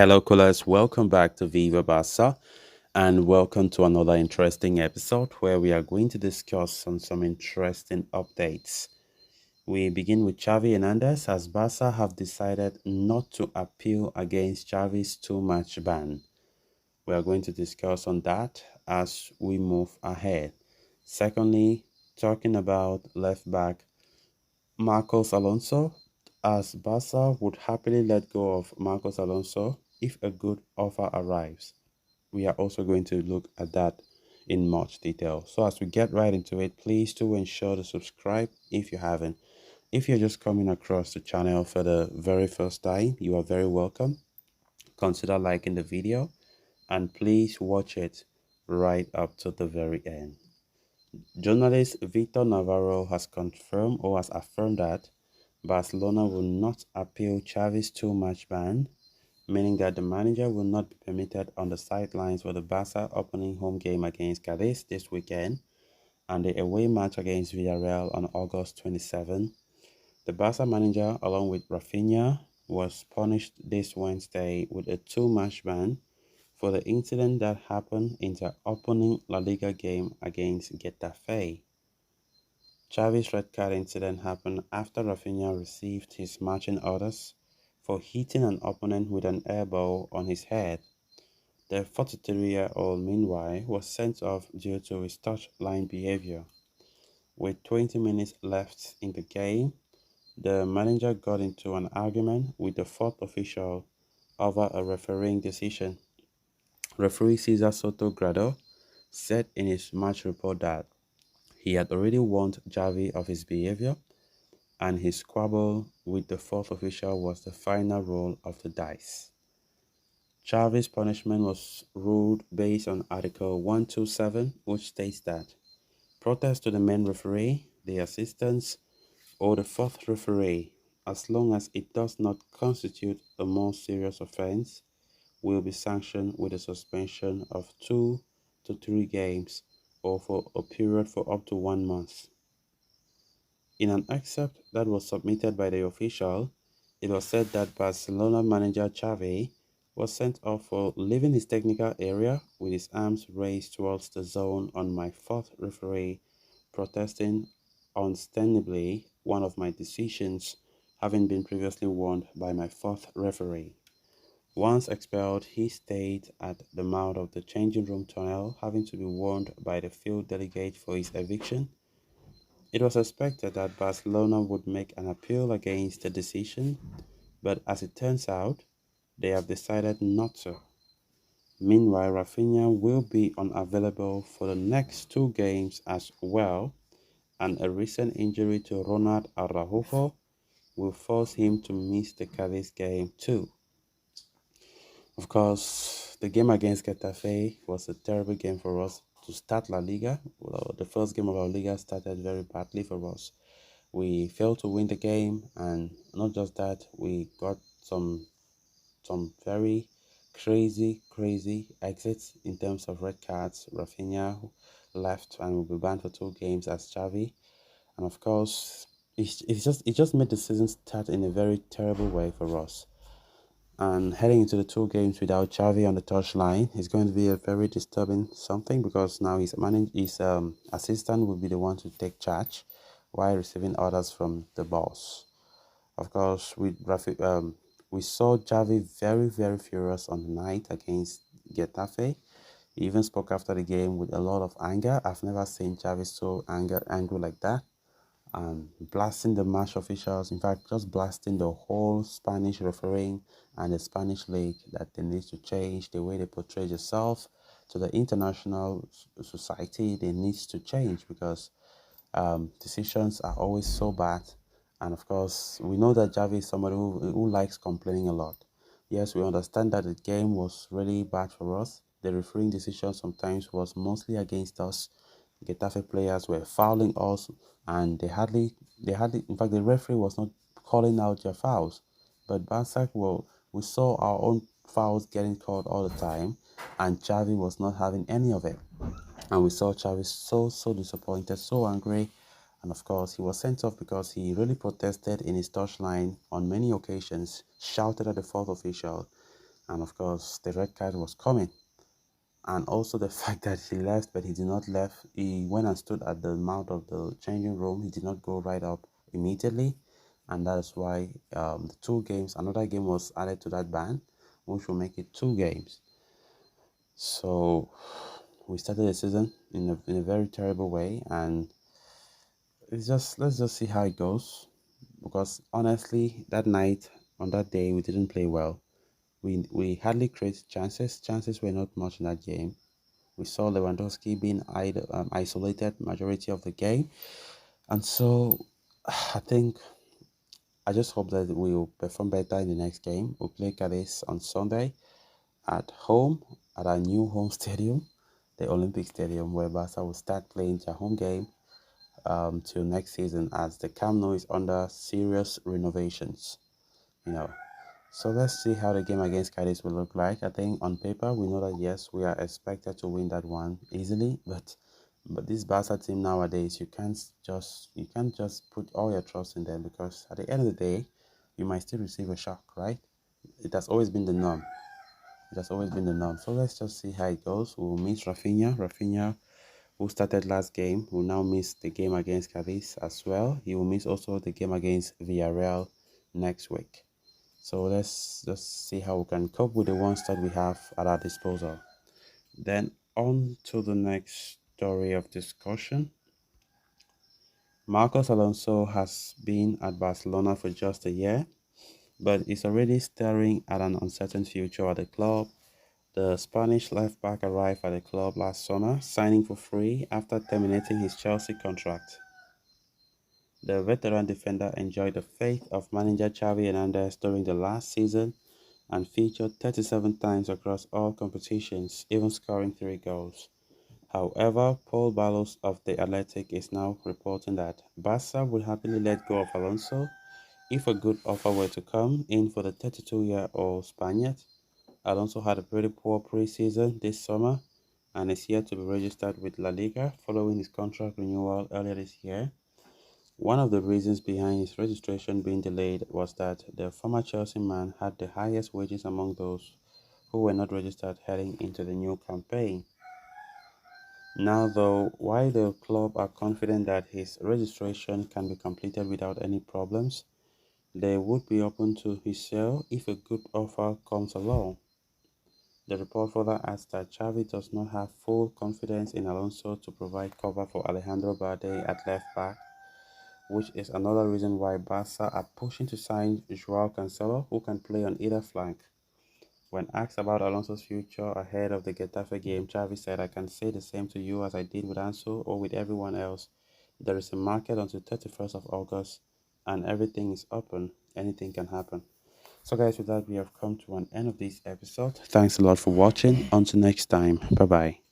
Hello, callers. Welcome back to Viva Basa, and welcome to another interesting episode where we are going to discuss on some interesting updates. We begin with Xavi Hernandez as Barca have decided not to appeal against Xavi's two-match ban. We are going to discuss on that as we move ahead. Secondly, talking about left back Marcos Alonso, as Barca would happily let go of Marcos Alonso if a good offer arrives. We are also going to look at that in much detail. So as we get right into it, please do ensure to subscribe if you haven't. If you're just coming across the channel for the very first time, you are very welcome. Consider liking the video and please watch it right up to the very end. Journalist Victor Navarro has confirmed or has affirmed that Barcelona will not appeal Xavi's two-match ban, meaning that the manager will not be permitted on the sidelines for the Barca opening home game against Cadiz this weekend and the away match against Villarreal on August 27. The Barca manager, along with Rafinha, was punished this Wednesday with a two-match ban for the incident that happened in the opening La Liga game against Getafe. Xavi's red card incident happened after Rafinha received his marching orders for hitting an opponent with an air ball on his head. The 43-year-old, meanwhile, was sent off due to his touchline behavior. With 20 minutes left in the game, the manager got into an argument with the fourth official over a refereeing decision. Referee Cesar Soto Grado said in his match report that he had already warned Xavi of his behavior and his squabble with the fourth official was the final roll of the dice. Xavi's punishment was ruled based on Article 127, which states that protest to the main referee, the assistants, or the fourth referee, as long as it does not constitute a more serious offense, will be sanctioned with a suspension of 2 to 3 games or for a period for up to 1 month. In an excerpt that was submitted by the official, it was said that Barcelona manager Xavi was sent off for leaving his technical area with his arms raised towards the zone on my fourth referee, protesting unsustainably one of my decisions having been previously warned by my fourth referee. Once expelled, he stayed at the mouth of the changing room tunnel, having to be warned by the field delegate for his eviction. It was expected that Barcelona would make an appeal against the decision, but as it turns out, they have decided not to. Meanwhile, Rafinha will be unavailable for the next 2 games as well, and a recent injury to Ronald Araujo will force him to miss the Cadiz game too. Of course, the game against Getafe was a terrible game for us to start La Liga. Well, the first game of La Liga started very badly for us. We failed to win the game, and not just that, we got some very crazy exits in terms of red cards. Rafinha left and will be banned for 2 games as Xavi, and of course, it just made the season start in a very terrible way for us. And heading into the 2 games without Xavi on the touchline is going to be a very disturbing something because now his assistant will be the one to take charge while receiving orders from the boss. Of course, we saw Xavi very furious on the night against Getafe. He even spoke after the game with a lot of anger. I've never seen Xavi so angry like that. Blasting the match officials, in fact, just blasting the whole Spanish refereeing and the Spanish league that they need to change the way they portray themselves to the international society. They need to change because decisions are always so bad. And of course, we know that Xavi is somebody who likes complaining a lot. Yes, we understand that the game was really bad for us. The refereeing decision sometimes was mostly against us. Getafe players were fouling us, and in fact, the referee was not calling out their fouls. But Barca, well, we saw our own fouls getting called all the time, and Xavi was not having any of it. And we saw Xavi so disappointed, so angry, and of course, he was sent off because he really protested in his touchline on many occasions, shouted at the fourth official, and of course the red card was coming. And also the fact that he left, but he did not left. He went and stood at the mouth of the changing room. He did not go right up immediately, and that is why the 2 games, another game was added to that ban, which will make it 2 games. So we started the season in a very terrible way, and let's just see how it goes. Because honestly, that night on that day we didn't play well. We hardly created chances. Chances were not much in that game. We saw Lewandowski being isolated majority of the game, and so I think I just hope that we will perform better in the next game. We'll play Cadiz on Sunday at home at our new home stadium, the Olympic Stadium, where Barca will start playing their home game till next season, as the Camp Nou is under serious renovations. You know, so let's see how the game against Cadiz will look like. I think on paper we know that yes, we are expected to win that one easily, but this Barca team nowadays, you can't just put all your trust in them, because at the end of the day, you might still receive a shock, right? It has always been the norm. It has always been the norm. So let's just see how it goes. We'll miss Rafinha. Rafinha, who started last game, will now miss the game against Cadiz as well. He will miss also the game against Villarreal next week. So let's just see how we can cope with the ones that we have at our disposal. Then on to the next story of discussion. Marcos Alonso has been at Barcelona for just a year, but is already staring at an uncertain future at the club. The Spanish left back arrived at the club last summer, signing for free after terminating his Chelsea contract. The veteran defender enjoyed the faith of manager Xavi Hernandez during the last season and featured 37 times across all competitions, even scoring 3 goals. However, Paul Barlos of The Athletic is now reporting that Barca would happily let go of Alonso if a good offer were to come in for the 32-year-old Spaniard. Alonso had a pretty poor preseason this summer and is yet to be registered with La Liga following his contract renewal earlier this year. One of the reasons behind his registration being delayed was that the former Chelsea man had the highest wages among those who were not registered heading into the new campaign. Now, though, while the club are confident that his registration can be completed without any problems, they would be open to his sale if a good offer comes along. The report further adds that Xavi does not have full confidence in Alonso to provide cover for Alejandro Balde at left back, which is another reason why Barca are pushing to sign Joao Cancelo, who can play on either flank. When asked about Alonso's future ahead of the Getafe game, Xavi said, "I can say the same to you as I did with Ansu or with everyone else. There is a market until 31st of August and everything is open. Anything can happen." So guys, with that, we have come to an end of this episode. Thanks a lot for watching. Until next time. Bye-bye.